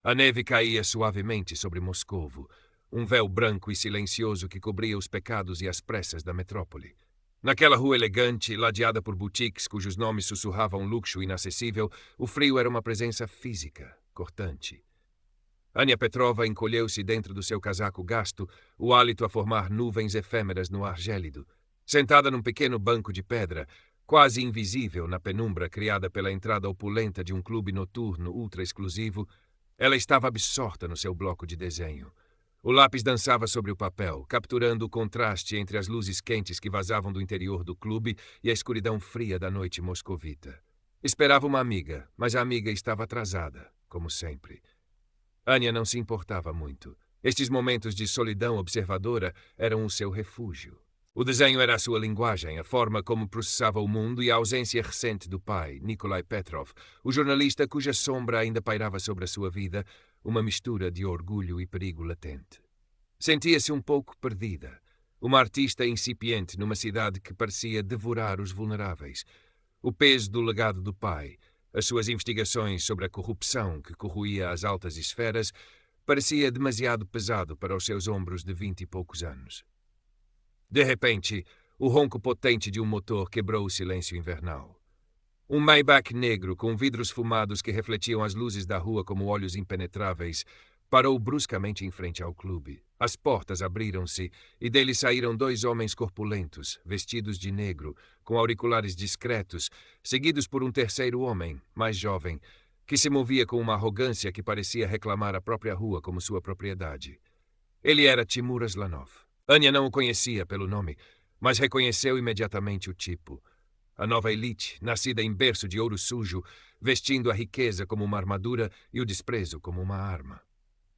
A neve caía suavemente sobre Moscovo, um véu branco e silencioso que cobria os pecados e as pressas da metrópole. Naquela rua elegante, ladeada por boutiques cujos nomes sussurravam luxo inacessível, o frio era uma presença física, cortante. Ania Petrova encolheu-se dentro do seu casaco gasto, o hálito a formar nuvens efêmeras no ar gélido. Sentada num pequeno banco de pedra, quase invisível na penumbra criada pela entrada opulenta de um clube noturno ultra-exclusivo, ela estava absorta no seu bloco de desenho. O lápis dançava sobre o papel, capturando o contraste entre as luzes quentes que vazavam do interior do clube e a escuridão fria da noite moscovita. Esperava uma amiga, mas a amiga estava atrasada, como sempre. Ania não se importava muito. Estes momentos de solidão observadora eram o seu refúgio. O desenho era a sua linguagem, a forma como processava o mundo e a ausência recente do pai, Nikolai Petrov, o jornalista cuja sombra ainda pairava sobre a sua vida, uma mistura de orgulho e perigo latente. Sentia-se um pouco perdida, uma artista incipiente numa cidade que parecia devorar os vulneráveis. O peso do legado do pai, as suas investigações sobre a corrupção que corroía as altas esferas, parecia demasiado pesado para os seus ombros de 20 e poucos anos. De repente, o ronco potente de um motor quebrou o silêncio invernal. Um Maybach negro com vidros fumados que refletiam as luzes da rua como olhos impenetráveis parou bruscamente em frente ao clube. As portas abriram-se e dele saíram dois homens corpulentos, vestidos de negro, com auriculares discretos, seguidos por um terceiro homem, mais jovem, que se movia com uma arrogância que parecia reclamar a própria rua como sua propriedade. Ele era Timur Aslanov. Ania não o conhecia pelo nome, mas reconheceu imediatamente o tipo. A nova elite, nascida em berço de ouro sujo, vestindo a riqueza como uma armadura e o desprezo como uma arma.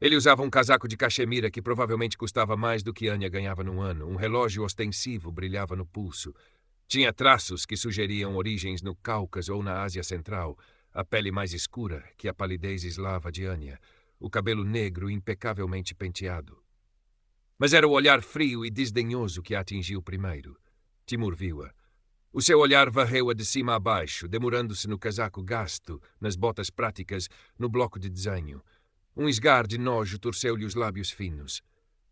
Ele usava um casaco de cachemira que provavelmente custava mais do que Ania ganhava num ano. Um relógio ostensivo brilhava no pulso. Tinha traços que sugeriam origens no Cáucaso ou na Ásia Central, a pele mais escura que a palidez eslava de Ania, o cabelo negro impecavelmente penteado. Mas era o olhar frio e desdenhoso que a atingiu primeiro. Timur viu-a. O seu olhar varreu-a de cima a baixo, demorando-se no casaco gasto, nas botas práticas, no bloco de desenho. Um esgar de nojo torceu-lhe os lábios finos.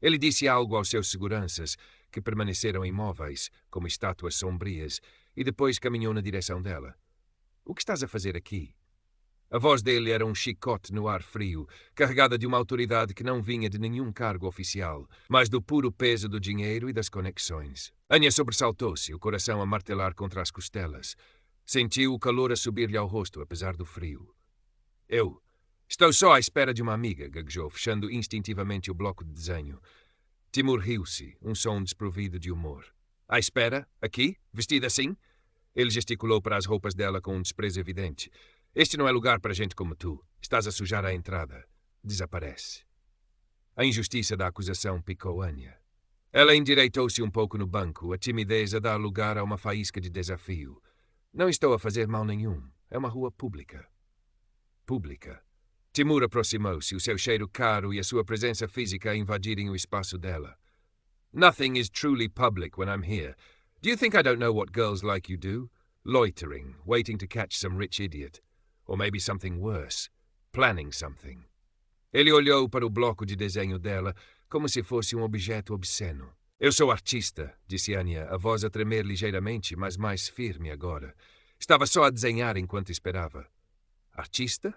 Ele disse algo aos seus seguranças, que permaneceram imóveis, como estátuas sombrias, e depois caminhou na direção dela. — O que estás a fazer aqui? A voz dele era um chicote no ar frio, carregada de uma autoridade que não vinha de nenhum cargo oficial, mas do puro peso do dinheiro e das conexões. Ania sobressaltou-se, o coração a martelar contra as costelas. Sentiu o calor a subir-lhe ao rosto, apesar do frio. — Eu estou só à espera de uma amiga, gaguejou, fechando instintivamente o bloco de desenho. Timur riu-se, um som desprovido de humor. — À espera? Aqui? Vestida assim? Ele gesticulou para as roupas dela com um desprezo evidente. — Este não é lugar para gente como tu. Estás a sujar a entrada. Desaparece. A injustiça da acusação picou Ania. Ela endireitou-se um pouco no banco, a timidez a dar lugar a uma faísca de desafio. Não estou a fazer mal nenhum. É uma rua pública. Pública. Timur aproximou-se, o seu cheiro caro e a sua presença física a invadirem o espaço dela. Nothing is truly public when I'm here. Do you think I don't know what girls like you do? Loitering, waiting to catch some rich idiot. Or maybe something worse, planning something. Ele olhou para o bloco de desenho dela como se fosse um objeto obsceno. — Eu sou artista, disse Ania, a voz a tremer ligeiramente, mas mais firme agora. Estava só a desenhar enquanto esperava. — Artista?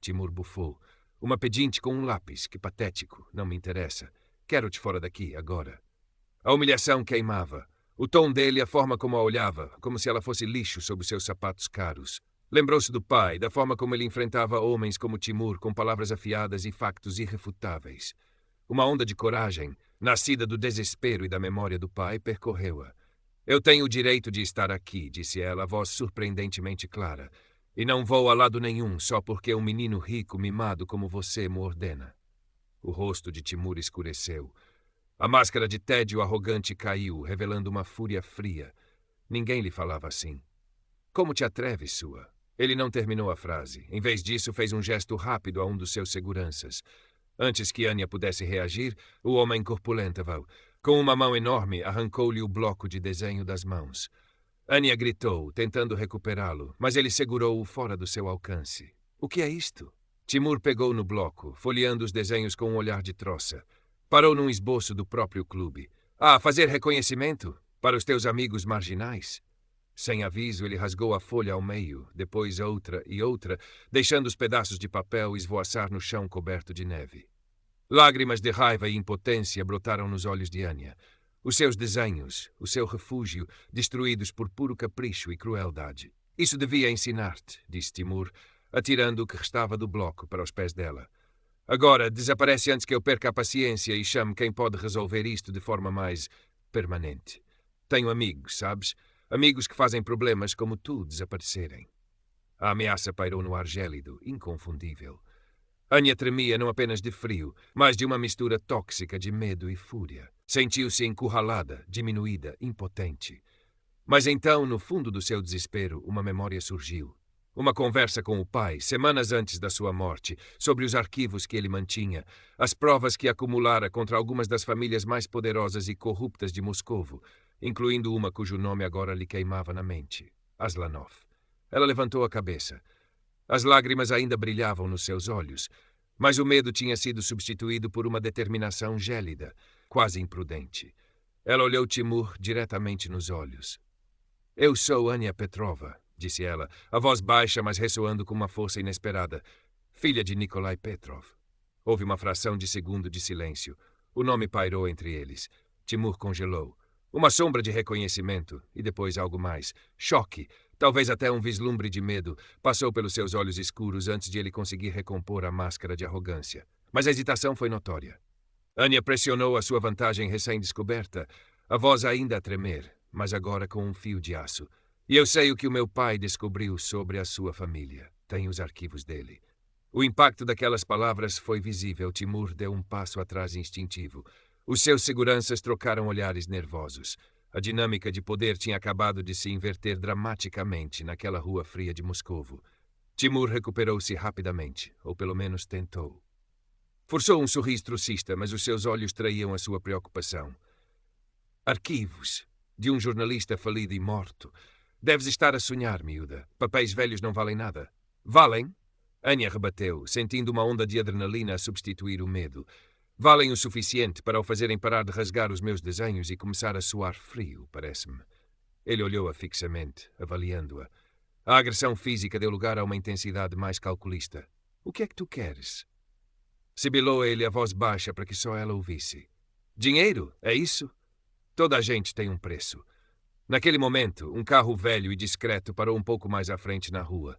Timur bufou. — Uma pedinte com um lápis, que patético, não me interessa. Quero-te fora daqui, agora. A humilhação queimava. O tom dele, a forma como a olhava, como se ela fosse lixo sob os seus sapatos caros. Lembrou-se do pai, da forma como ele enfrentava homens como Timur com palavras afiadas e factos irrefutáveis. Uma onda de coragem, nascida do desespero e da memória do pai, percorreu-a. — Eu tenho o direito de estar aqui, disse ela, a voz surpreendentemente clara. E não vou a lado nenhum só porque um menino rico mimado como você me ordena. O rosto de Timur escureceu. A máscara de tédio arrogante caiu, revelando uma fúria fria. Ninguém lhe falava assim. — Como te atreves, sua? Ele não terminou a frase. Em vez disso, fez um gesto rápido a um dos seus seguranças. Antes que Ania pudesse reagir, o homem corpulento, com uma mão enorme, arrancou-lhe o bloco de desenho das mãos. Ania gritou, tentando recuperá-lo, mas ele segurou-o fora do seu alcance. — O que é isto? Timur pegou no bloco, folheando os desenhos com um olhar de troça. Parou num esboço do próprio clube. Ah, fazer reconhecimento? Para os teus amigos marginais? Sem aviso, ele rasgou a folha ao meio, depois outra e outra, deixando os pedaços de papel esvoaçar no chão coberto de neve. Lágrimas de raiva e impotência brotaram nos olhos de Anya. Os seus desenhos, o seu refúgio, destruídos por puro capricho e crueldade. Isso devia ensinar-te, disse Timur, atirando o que restava do bloco para os pés dela. Agora, desaparece antes que eu perca a paciência e chame quem pode resolver isto de forma mais permanente. Tenho amigos, sabes? Amigos que fazem problemas como tu desaparecerem. A ameaça pairou no ar gélido, inconfundível. Anya tremia não apenas de frio, mas de uma mistura tóxica de medo e fúria. Sentiu-se encurralada, diminuída, impotente. Mas então, no fundo do seu desespero, uma memória surgiu. Uma conversa com o pai, semanas antes da sua morte, sobre os arquivos que ele mantinha, as provas que acumulara contra algumas das famílias mais poderosas e corruptas de Moscovo, incluindo uma cujo nome agora lhe queimava na mente, Aslanov. Ela levantou a cabeça. As lágrimas ainda brilhavam nos seus olhos, mas o medo tinha sido substituído por uma determinação gélida, quase imprudente. Ela olhou Timur diretamente nos olhos. Eu sou Anya Petrova, disse ela, a voz baixa, mas ressoando com uma força inesperada. Filha de Nikolai Petrov. Houve uma fração de segundo de silêncio. O nome pairou entre eles. Timur congelou. Uma sombra de reconhecimento, e depois algo mais. Choque, talvez até um vislumbre de medo, passou pelos seus olhos escuros antes de ele conseguir recompor a máscara de arrogância. Mas a hesitação foi notória. Anya pressionou a sua vantagem recém-descoberta, a voz ainda a tremer, mas agora com um fio de aço. E eu sei o que o meu pai descobriu sobre a sua família. Tenho os arquivos dele. O impacto daquelas palavras foi visível. Timur deu um passo atrás instintivo. Os seus seguranças trocaram olhares nervosos. A dinâmica de poder tinha acabado de se inverter dramaticamente naquela rua fria de Moscovo. Timur recuperou-se rapidamente, ou pelo menos tentou. Forçou um sorriso trocista, mas os seus olhos traíam a sua preocupação. Arquivos. De um jornalista falido e morto. Deves estar a sonhar, miúda. Papéis velhos não valem nada. Valem? Anya rebateu, sentindo uma onda de adrenalina a substituir o medo. Valem o suficiente para o fazerem parar de rasgar os meus desenhos e começar a suar frio, parece-me. Ele olhou-a fixamente, avaliando-a. A agressão física deu lugar a uma intensidade mais calculista. O que é que tu queres? Sibilou ele a voz baixa para que só ela ouvisse. Dinheiro, é isso? Toda a gente tem um preço. Naquele momento, um carro velho e discreto parou um pouco mais à frente na rua.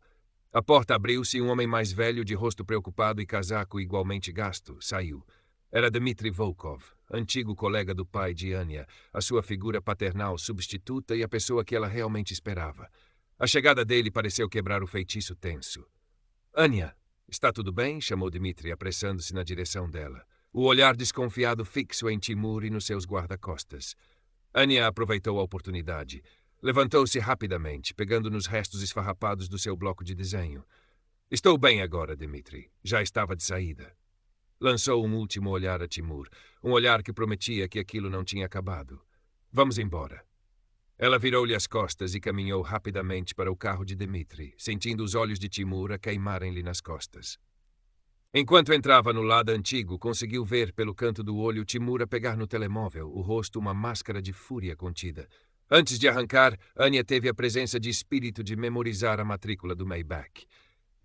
A porta abriu-se e um homem mais velho, de rosto preocupado e casaco igualmente gasto, saiu. Era Dmitry Volkov, antigo colega do pai de Anya, a sua figura paternal substituta e a pessoa que ela realmente esperava. A chegada dele pareceu quebrar o feitiço tenso. Anya, está tudo bem? Chamou Dmitry, apressando-se na direção dela. O olhar desconfiado fixo em Timur e nos seus guarda-costas. Anya aproveitou a oportunidade. Levantou-se rapidamente, pegando nos restos esfarrapados do seu bloco de desenho. Estou bem agora, Dmitry. Já estava de saída. Lançou um último olhar a Timur, um olhar que prometia que aquilo não tinha acabado. Vamos embora. Ela virou-lhe as costas e caminhou rapidamente para o carro de Dmitry, sentindo os olhos de Timur a queimarem-lhe nas costas. Enquanto entrava no lado antigo, conseguiu ver pelo canto do olho Timur a pegar no telemóvel, o rosto uma máscara de fúria contida. Antes de arrancar, Anya teve a presença de espírito de memorizar a matrícula do Maybach.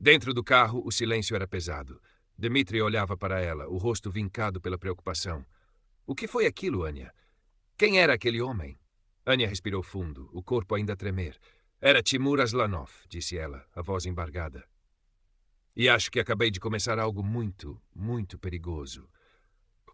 Dentro do carro, o silêncio era pesado. Dmitry olhava para ela, o rosto vincado pela preocupação. O que foi aquilo, Anya? Quem era aquele homem? Anya respirou fundo, o corpo ainda a tremer. Era Timur Aslanov, disse ela, a voz embargada. E acho que acabei de começar algo muito, muito perigoso.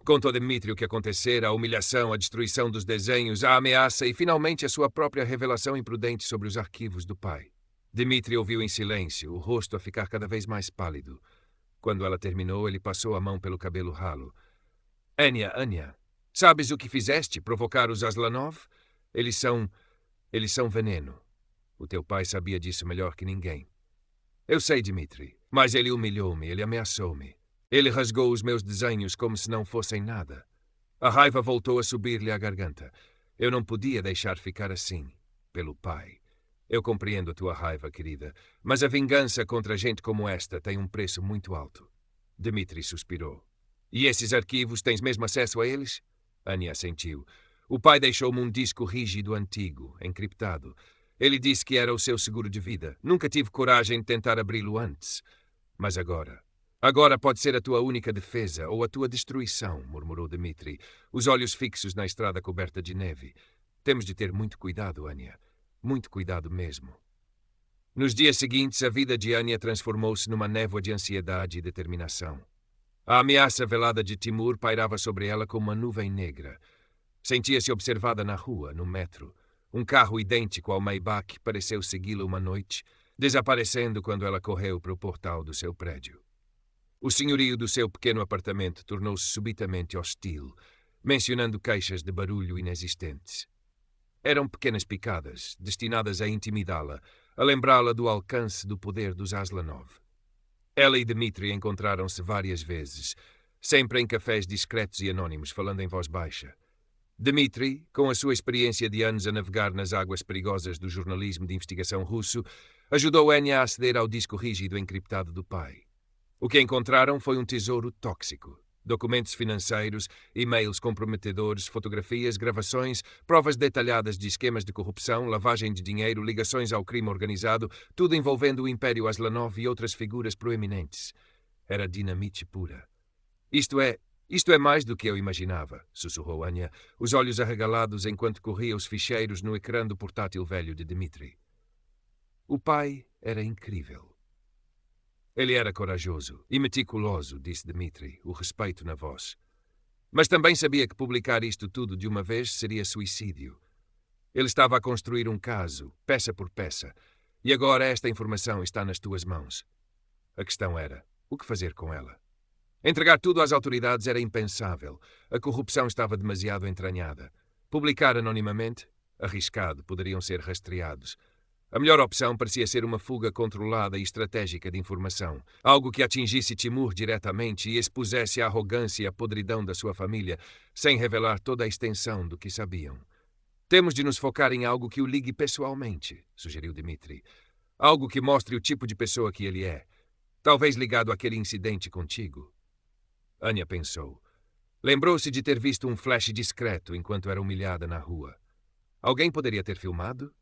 Contou Dmitry o que acontecera, a humilhação, a destruição dos desenhos, a ameaça e, finalmente, a sua própria revelação imprudente sobre os arquivos do pai. Dmitry ouviu em silêncio, o rosto a ficar cada vez mais pálido. Quando ela terminou, ele passou a mão pelo cabelo ralo. Anya, sabes o que fizeste? Provocar os Aslanov? Eles são veneno. O teu pai sabia disso melhor que ninguém. Eu sei, Dmitry, mas ele humilhou-me, ele ameaçou-me. Ele rasgou os meus desenhos como se não fossem nada. A raiva voltou a subir-lhe à garganta. Eu não podia deixar ficar assim, pelo pai. Eu compreendo a tua raiva, querida, mas a vingança contra gente como esta tem um preço muito alto. Dmitri suspirou. E esses arquivos, tens mesmo acesso a eles? Anya assentiu. O pai deixou-me um disco rígido antigo, encriptado. Ele disse que era o seu seguro de vida. Nunca tive coragem de tentar abri-lo antes. Mas agora... Agora pode ser a tua única defesa ou a tua destruição, murmurou Dmitri, os olhos fixos na estrada coberta de neve. Temos de ter muito cuidado, Anya. Muito cuidado mesmo. Nos dias seguintes, a vida de Anya transformou-se numa névoa de ansiedade e determinação. A ameaça velada de Timur pairava sobre ela como uma nuvem negra. Sentia-se observada na rua, no metro. Um carro idêntico ao Maybach pareceu segui-la uma noite, desaparecendo quando ela correu para o portal do seu prédio. O senhorio do seu pequeno apartamento tornou-se subitamente hostil, mencionando queixas de barulho inexistentes. Eram pequenas picadas, destinadas a intimidá-la, a lembrá-la do alcance do poder dos Aslanov. Ela e Dmitri encontraram-se várias vezes, sempre em cafés discretos e anônimos, falando em voz baixa. Dmitri, com a sua experiência de anos a navegar nas águas perigosas do jornalismo de investigação russo, ajudou Anya a aceder ao disco rígido encriptado do pai. O que encontraram foi um tesouro tóxico. Documentos financeiros, e-mails comprometedores, fotografias, gravações, provas detalhadas de esquemas de corrupção, lavagem de dinheiro, ligações ao crime organizado, tudo envolvendo o Império Aslanov e outras figuras proeminentes. Era dinamite pura. Isto é mais do que eu imaginava, sussurrou Anya, os olhos arregalados enquanto corria os ficheiros no ecrã do portátil velho de Dmitri. O pai era incrível. Ele era corajoso e meticuloso, disse Dmitri, o respeito na voz. Mas também sabia que publicar isto tudo de uma vez seria suicídio. Ele estava a construir um caso, peça por peça, e agora esta informação está nas tuas mãos. A questão era, o que fazer com ela? Entregar tudo às autoridades era impensável. A corrupção estava demasiado entranhada. Publicar anonimamente? Arriscado, poderiam ser rastreados. A melhor opção parecia ser uma fuga controlada e estratégica de informação, algo que atingisse Timur diretamente e expusesse a arrogância e a podridão da sua família, sem revelar toda a extensão do que sabiam. Temos de nos focar em algo que o ligue pessoalmente, sugeriu Dmitri. Algo que mostre o tipo de pessoa que ele é. Talvez ligado àquele incidente contigo. Anya pensou. Lembrou-se de ter visto um flash discreto enquanto era humilhada na rua. Alguém poderia ter filmado?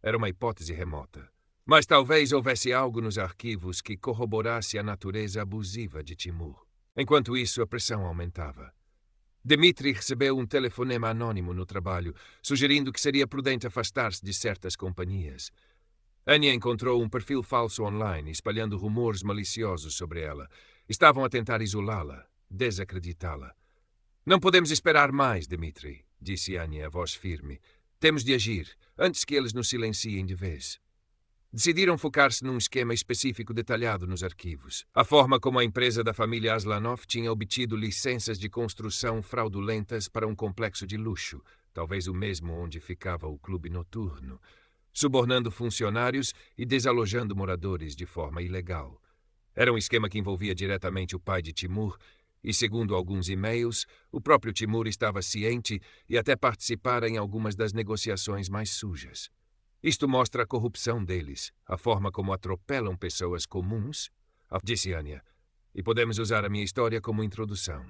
Era uma hipótese remota. Mas talvez houvesse algo nos arquivos que corroborasse a natureza abusiva de Timur. Enquanto isso, a pressão aumentava. Dmitri recebeu um telefonema anônimo no trabalho, sugerindo que seria prudente afastar-se de certas companhias. Anya encontrou um perfil falso online, espalhando rumores maliciosos sobre ela. Estavam a tentar isolá-la, desacreditá-la. Não podemos esperar mais, Dmitri, disse Anya, a voz firme. Temos de agir, antes que eles nos silenciem de vez. Decidiram focar-se num esquema específico detalhado nos arquivos. A forma como a empresa da família Aslanov tinha obtido licenças de construção fraudulentas para um complexo de luxo, talvez o mesmo onde ficava o clube noturno, subornando funcionários e desalojando moradores de forma ilegal. Era um esquema que envolvia diretamente o pai de Timur, e, segundo alguns e-mails, o próprio Timur estava ciente e até participara em algumas das negociações mais sujas. Isto mostra a corrupção deles, a forma como atropelam pessoas comuns, disse Anya, e podemos usar a minha história como introdução.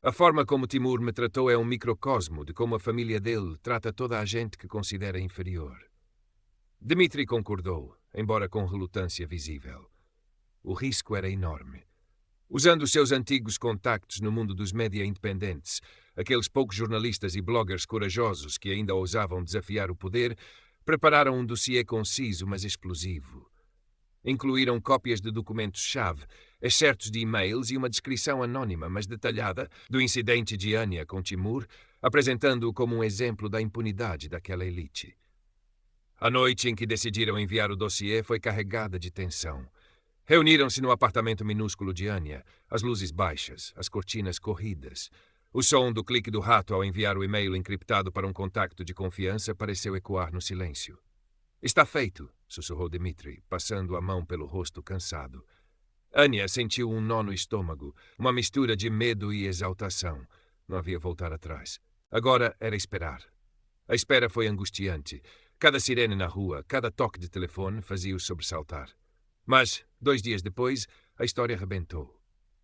A forma como Timur me tratou é um microcosmo de como a família dele trata toda a gente que considera inferior. Dmitri concordou, embora com relutância visível. O risco era enorme. Usando os seus antigos contactos no mundo dos média independentes, aqueles poucos jornalistas e bloggers corajosos que ainda ousavam desafiar o poder, prepararam um dossiê conciso, mas explosivo. Incluíram cópias de documentos-chave, excertos de e-mails e uma descrição anônima, mas detalhada, do incidente de Anya com Timur, apresentando-o como um exemplo da impunidade daquela elite. A noite em que decidiram enviar o dossiê foi carregada de tensão. Reuniram-se no apartamento minúsculo de Anya, as luzes baixas, as cortinas corridas. O som do clique do rato ao enviar o e-mail encriptado para um contacto de confiança pareceu ecoar no silêncio. Está feito, sussurrou Dmitri, passando a mão pelo rosto cansado. Anya sentiu um nó no estômago, uma mistura de medo e exaltação. Não havia voltar atrás. Agora era esperar. A espera foi angustiante. Cada sirene na rua, cada toque de telefone fazia-o sobressaltar. Mas, 2 dias depois, a história rebentou.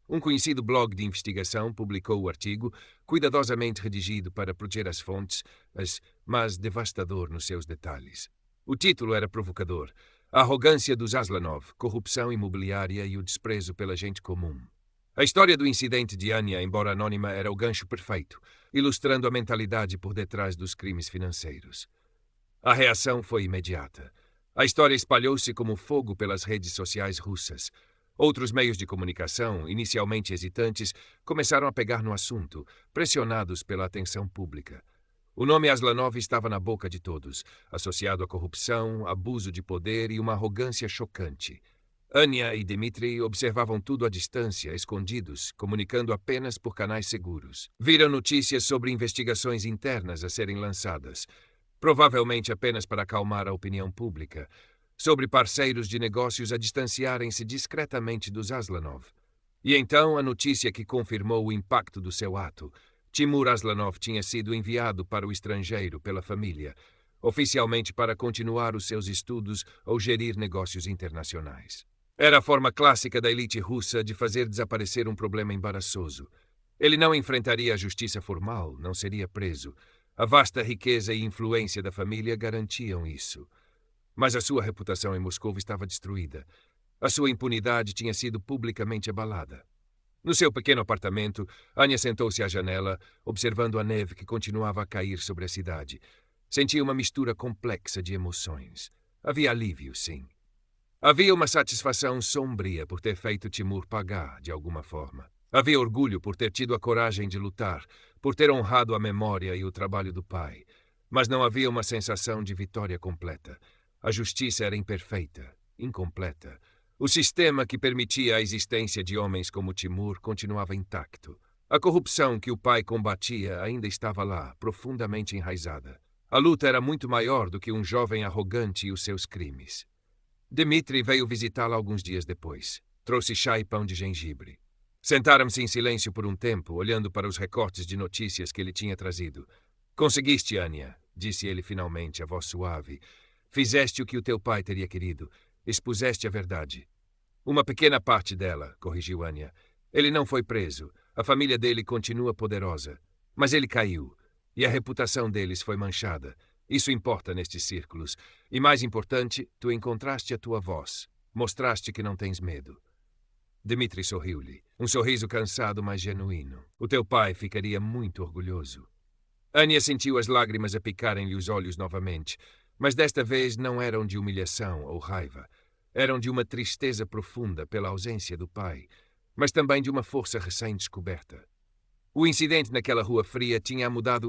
Um conhecido blog de investigação publicou o artigo, cuidadosamente redigido para proteger as fontes, mas devastador nos seus detalhes. O título era provocador: A arrogância dos Aslanov, corrupção imobiliária e o desprezo pela gente comum. A história do incidente de Anya, embora anônima, era o gancho perfeito, ilustrando a mentalidade por detrás dos crimes financeiros. A reação foi imediata. A história espalhou-se como fogo pelas redes sociais russas. Outros meios de comunicação, inicialmente hesitantes, começaram a pegar no assunto, pressionados pela atenção pública. O nome Aslanov estava na boca de todos, associado à corrupção, abuso de poder e uma arrogância chocante. Anya e Dmitry observavam tudo à distância, escondidos, comunicando apenas por canais seguros. Viram notícias sobre investigações internas a serem lançadas, provavelmente apenas para acalmar a opinião pública, sobre parceiros de negócios a distanciarem-se discretamente dos Aslanov. E então a notícia que confirmou o impacto do seu ato. Timur Aslanov tinha sido enviado para o estrangeiro pela família, oficialmente para continuar os seus estudos ou gerir negócios internacionais. Era a forma clássica da elite russa de fazer desaparecer um problema embaraçoso. Ele não enfrentaria a justiça formal, não seria preso. A vasta riqueza e influência da família garantiam isso. Mas a sua reputação em Moscou estava destruída. A sua impunidade tinha sido publicamente abalada. No seu pequeno apartamento, Anya sentou-se à janela, observando a neve que continuava a cair sobre a cidade. Sentia uma mistura complexa de emoções. Havia alívio, sim. Havia uma satisfação sombria por ter feito Timur pagar, de alguma forma. Havia orgulho por ter tido a coragem de lutar, por ter honrado a memória e o trabalho do pai. Mas não havia uma sensação de vitória completa. A justiça era imperfeita, incompleta. O sistema que permitia a existência de homens como Timur continuava intacto. A corrupção que o pai combatia ainda estava lá, profundamente enraizada. A luta era muito maior do que um jovem arrogante e os seus crimes. Dmitry veio visitá-la alguns dias depois. Trouxe chá e pão de gengibre. Sentaram-se em silêncio por um tempo, olhando para os recortes de notícias que ele tinha trazido. Conseguiste, Anya, disse ele finalmente, a voz suave. Fizeste o que o teu pai teria querido. Expuseste a verdade. Uma pequena parte dela, corrigiu Anya. Ele não foi preso. A família dele continua poderosa. Mas ele caiu. E a reputação deles foi manchada. Isso importa nestes círculos. E mais importante, tu encontraste a tua voz. Mostraste que não tens medo. Dmitry sorriu-lhe. Um sorriso cansado, mas genuíno. O teu pai ficaria muito orgulhoso. Anya sentiu as lágrimas a picarem-lhe os olhos novamente. Mas desta vez não eram de humilhação ou raiva. Eram de uma tristeza profunda pela ausência do pai, mas também de uma força recém-descoberta. O incidente naquela rua fria tinha mudado